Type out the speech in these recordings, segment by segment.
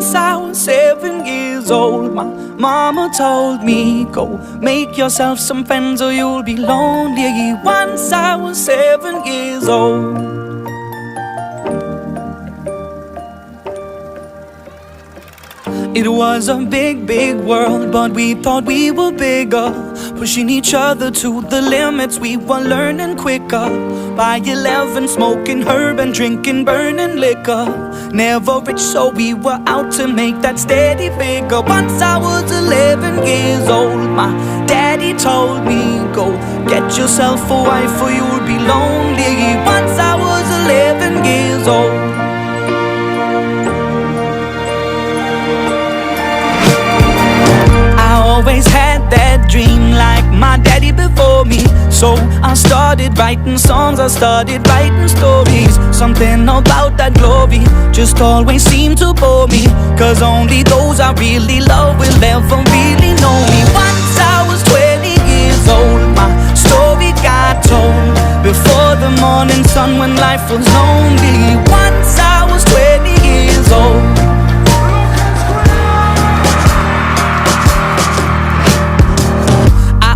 Once I was 7 years old, my mama told me, go make yourself some friends or you'll be lonely. Once I was 7 years old. It was a big, big world, but we thought we were bigger, pushing each other to the limits. We were learning quicker. By 11, smoking herb and drinking burning liquor. Never rich, so we were out to make that steady figure. Once I was 11 years old, my daddy told me, go get yourself a wife or you'll be lonely. Once I was 11 years old. Always had that dream like my daddy before me. So I started writing songs, I started writing stories. Something about that glory just always seemed to bore me, cause only those I really love will ever really know me. Once I was 20 years old, my story got told before the morning sun when life was lonely. Once I was 20 years old.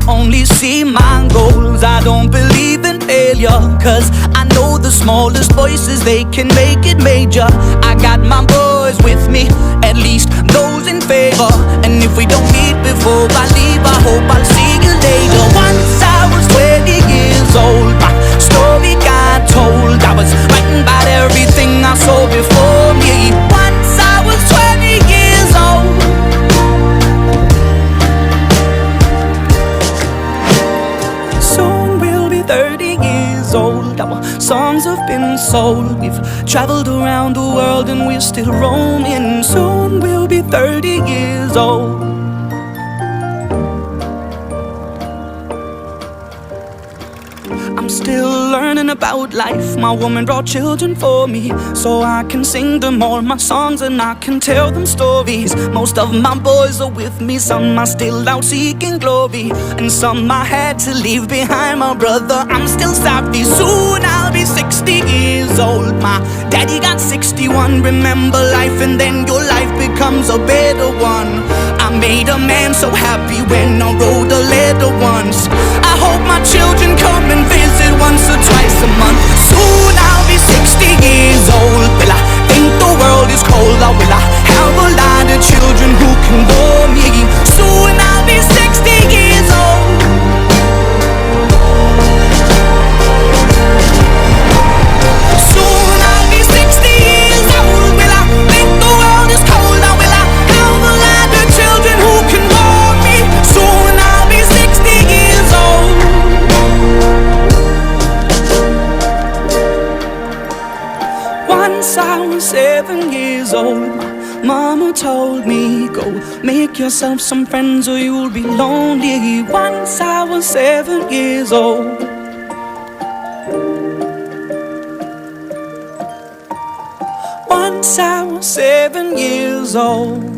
Only see my goals, I don't believe in failure, cause I know the smallest voices, they can make it major. I got my boys with me, at least those in favor. And if we don't meet before I leave, I hope I'll see you later. Once I was 20 years old, my story got told. I was writing about everything I saw before me. Once I was 20 years old. Our songs have been sold. We've traveled around the world and we're still roaming. Soon we'll be 30 years old. I'm still learning about life. My woman brought children for me, so I can sing them all my songs and I can tell them stories. Most of my boys are with me, some are still out seeking glory, and some I had to leave behind. My brother, I'm still sorry. Soon I'll be 60 years old. My daddy got 61. Remember life and then your life becomes a better one. I made a man so happy when I wrote a letter once. I hope my children come and visit once or twice a month. Soon I'll be 60 years old. Will I think the world is cold, or will I have a lot of children who can bore me? Soon I'll be 60 years old. Soon I'll be 60 years old. Will I think the world is cold, or will I have a lot of children who can bore me? Soon I'll be 60 years old. Once I was 7 years old, my mama told me, go make yourself some friends or you'll be lonely. Once I was 7 years old. Once I was 7 years old.